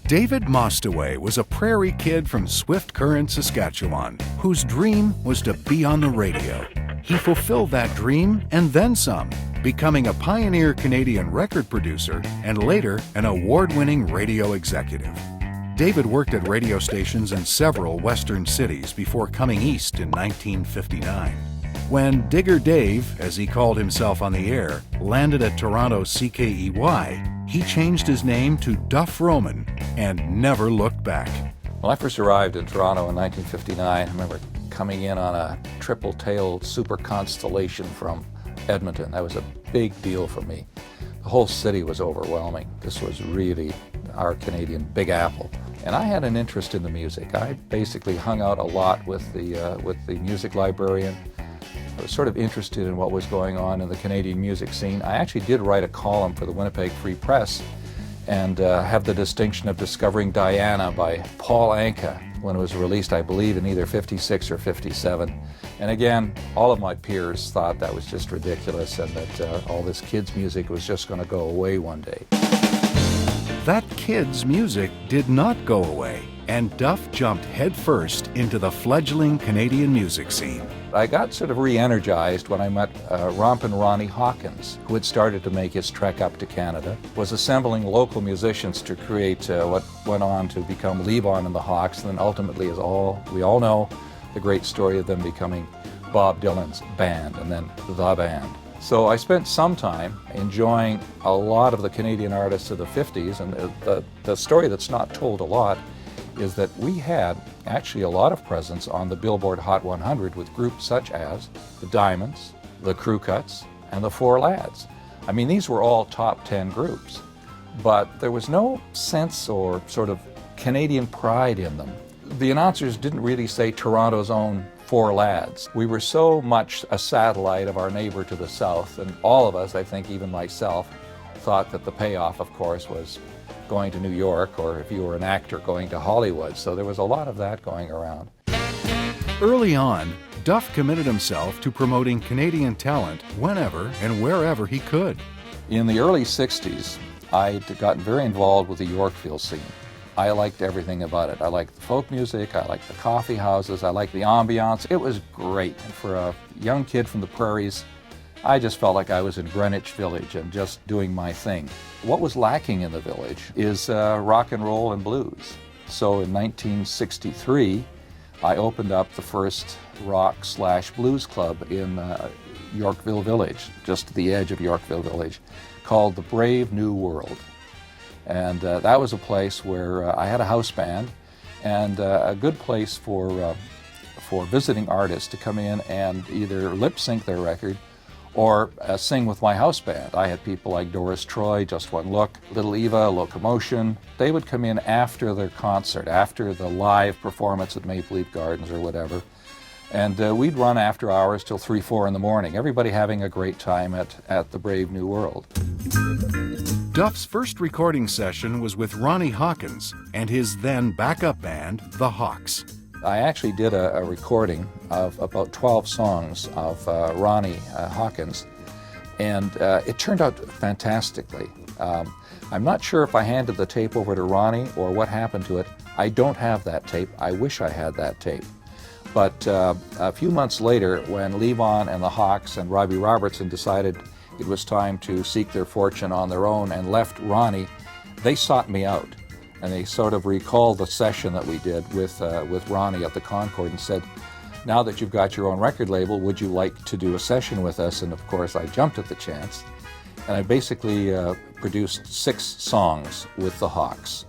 David Mostoway was a prairie kid from Swift Current, Saskatchewan, whose dream was to be on the radio. He fulfilled that dream and then some, becoming a pioneer Canadian record producer and later an award-winning radio executive. David worked at radio stations in several western cities before coming east in 1959. When Digger Dave, as he called himself on the air, landed at Toronto's CKEY, he changed his name to Duff Roman and never looked back. When I first arrived in Toronto in 1959, I remember coming in on a triple-tailed Super Constellation from Edmonton. That was a big deal for me. The whole city was overwhelming. This was really our Canadian Big Apple. And I had an interest in the music. I basically hung out a lot with the music librarian. I was sort of interested in what was going on in the Canadian music scene. I actually did write a column for the Winnipeg Free Press and have the distinction of discovering Diana by Paul Anka when it was released, I believe, in either 56 or 57. And again, all of my peers thought that was just ridiculous and that all this kids' music was just going to go away one day. That kids' music did not go away, and Duff jumped headfirst into the fledgling Canadian music scene. I got sort of re-energized when I met Rompin' Ronnie Hawkins, who had started to make his trek up to Canada, was assembling local musicians to create what went on to become Levon and the Hawks, and then ultimately, as we all know, the great story of them becoming Bob Dylan's band, and then the band. So I spent some time enjoying a lot of the Canadian artists of the 50s, and the story that's not told a lot is that we had actually a lot of presence on the Billboard Hot 100 with groups such as the Diamonds, the Crew Cuts, and the Four Lads. I mean, these were all top 10 groups, but there was no sense or sort of Canadian pride in them. The announcers didn't really say Toronto's own Four Lads. We were so much a satellite of our neighbor to the south, and all of us, I think even myself, thought that the payoff, of course, was going to New York, or if you were an actor, going to Hollywood. So there was a lot of that going around. Early on, Duff committed himself to promoting Canadian talent whenever and wherever he could. In the early 60s, I got very involved with the Yorkville scene. I liked everything about it. I liked the folk music, I liked the coffee houses, I liked the ambiance. It was great. And for a young kid from the prairies, I just felt like I was in Greenwich Village and just doing my thing. What was lacking in the village is rock and roll and blues. So in 1963, I opened up the first rock/blues club in Yorkville Village, just to the edge of Yorkville Village, called the Brave New World. And that was a place where I had a house band and a good place for visiting artists to come in and either lip sync their record or sing with my house band. I had people like Doris Troy, Just One Look, Little Eva, Locomotion. They would come in after their concert, after the live performance at Maple Leaf Gardens or whatever, and we'd run after hours till 3, 4 in the morning, everybody having a great time at the Brave New World. Duff's first recording session was with Ronnie Hawkins and his then backup band, the Hawks. I actually did a recording of about 12 songs of Ronnie Hawkins, and it turned out fantastically. I'm not sure if I handed the tape over to Ronnie or what happened to it. I don't have that tape. I wish I had that tape. But a few months later, when Levon and the Hawks and Robbie Robertson decided it was time to seek their fortune on their own and left Ronnie, they sought me out. And they sort of recalled the session that we did with Ronnie at the Concord and said, now that you've got your own record label, would you like to do a session with us? And of course, I jumped at the chance. And I basically produced 6 songs with the Hawks.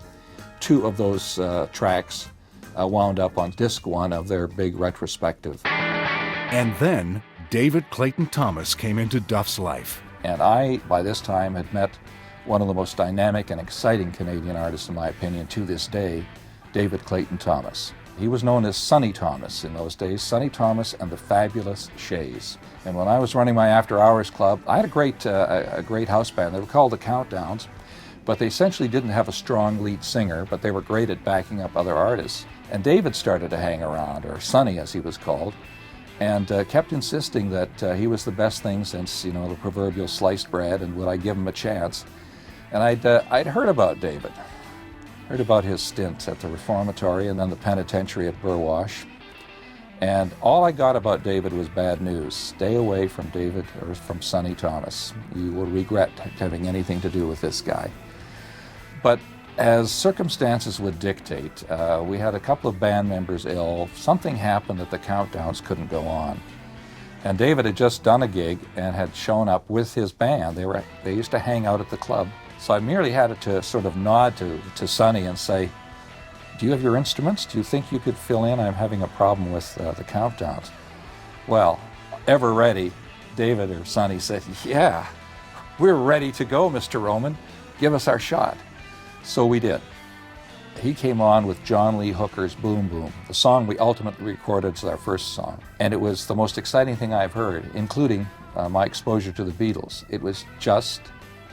2 of those tracks wound up on disc 1 of their big retrospective. And then David Clayton Thomas came into Duff's life. And I, by this time, had met one of the most dynamic and exciting Canadian artists, in my opinion, to this day, David Clayton Thomas. He was known as Sonny Thomas in those days, Sonny Thomas and the Fabulous Shays. And when I was running my after-hours club, I had a great house band. They were called the Countdowns, but they essentially didn't have a strong lead singer, but they were great at backing up other artists. And David started to hang around, or Sonny as he was called, and kept insisting that he was the best thing since, you know, the proverbial sliced bread, and would I give him a chance. And I'd heard about David, heard about his stint at the reformatory and then the penitentiary at Burwash. And all I got about David was bad news. Stay away from David or from Sonny Thomas. You will regret having anything to do with this guy. But as circumstances would dictate, we had a couple of band members ill. Something happened that the countdowns couldn't go on. And David had just done a gig and had shown up with his band. They used to hang out at the club. So I merely had to sort of nod to Sonny and say, do you have your instruments? Do you think you could fill in? I'm having a problem with the countdowns. Well, ever ready, David or Sonny said, yeah, we're ready to go, Mr. Roman. Give us our shot. So we did. He came on with John Lee Hooker's Boom Boom, the song we ultimately recorded as our first song. And it was the most exciting thing I've heard, including my exposure to the Beatles. It was just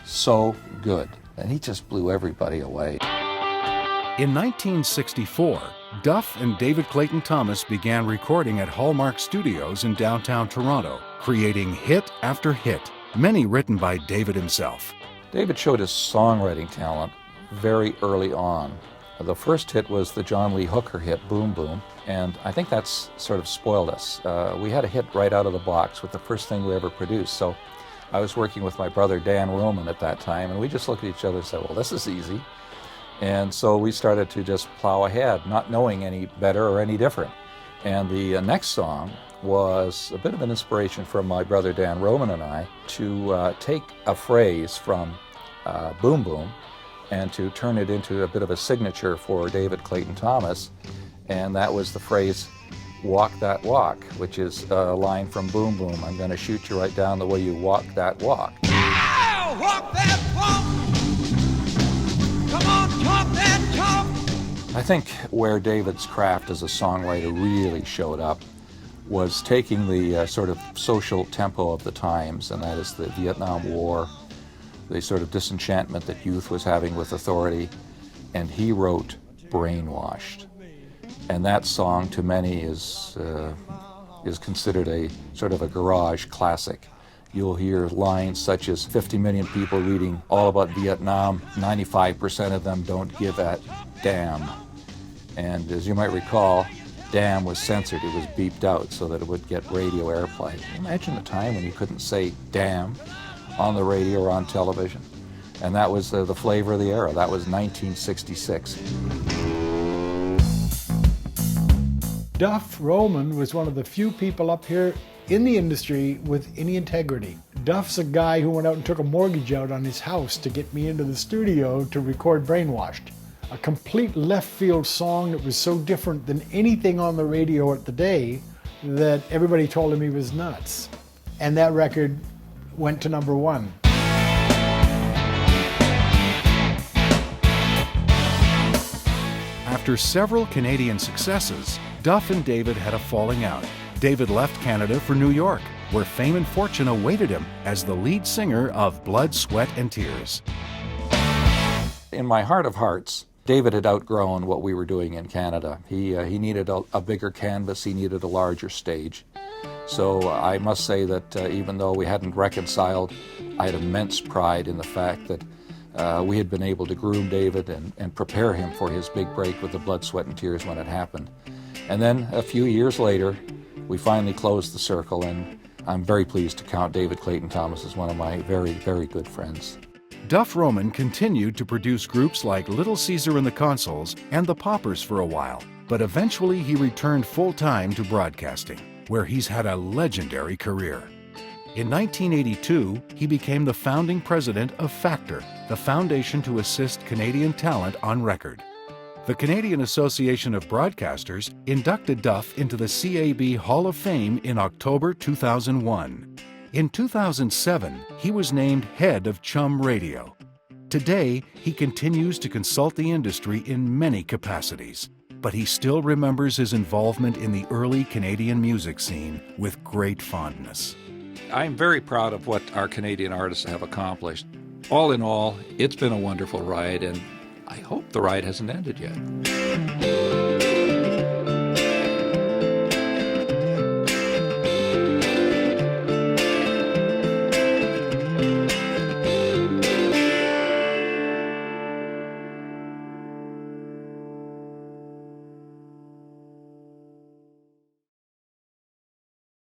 so good. And he just blew everybody away. In 1964, Duff and David Clayton Thomas began recording at Hallmark Studios in downtown Toronto, creating hit after hit, many written by David himself. David showed his songwriting talent very early on. The first hit was the John Lee Hooker hit, Boom Boom, and I think that's sort of spoiled us. We had a hit right out of the box with the first thing we ever produced, so I was working with my brother Dan Roman at that time, and we just looked at each other and said, well, this is easy. And so we started to just plow ahead, not knowing any better or any different. And the next song was a bit of an inspiration from my brother Dan Roman and I to take a phrase from Boom Boom and to turn it into a bit of a signature for David Clayton Thomas. And that was the phrase, walk that walk, which is a line from Boom Boom. I'm going to shoot you right down the way you walk that walk. Yeah, walk that walk. Come on, talk that talk. I think where David's craft as a songwriter really showed up was taking the sort of social tempo of the times, and that is the Vietnam War, the sort of disenchantment that youth was having with authority, and he wrote Brainwashed. And that song to many is considered a sort of a garage classic. You'll hear lines such as 50 million people reading all about Vietnam, 95% of them don't give a damn. And as you might recall, damn was censored, it was beeped out so that it would get radio airplay. Can you imagine a time when you couldn't say damn on the radio or on television? And that was the flavor of the era. That was 1966. Duff Roman was one of the few people up here in the industry with any integrity. Duff's a guy who went out and took a mortgage out on his house to get me into the studio to record Brainwashed. A complete left field song that was so different than anything on the radio at the day that everybody told him he was nuts. And that record went to number one. After several Canadian successes, Duff and David had a falling out. David left Canada for New York, where fame and fortune awaited him as the lead singer of Blood, Sweat and Tears. In my heart of hearts, David had outgrown what we were doing in Canada. He needed a bigger canvas, he needed a larger stage. So I must say that even though we hadn't reconciled, I had immense pride in the fact that we had been able to groom David and prepare him for his big break with the Blood, Sweat and Tears when it happened. And then a few years later, we finally closed the circle, and I'm very pleased to count David Clayton Thomas as one of my very, very good friends. Duff Roman continued to produce groups like Little Caesar and the Consuls and the Poppers for a while, but eventually he returned full-time to broadcasting, where he's had a legendary career. In 1982, he became the founding president of Factor, the foundation to assist Canadian talent on record. The Canadian Association of Broadcasters inducted Duff into the CAB Hall of Fame in October 2001. In 2007, he was named head of CHUM Radio. Today, he continues to consult the industry in many capacities, but he still remembers his involvement in the early Canadian music scene with great fondness. I'm very proud of what our Canadian artists have accomplished. All in all, it's been a wonderful ride, and I hope the ride hasn't ended yet.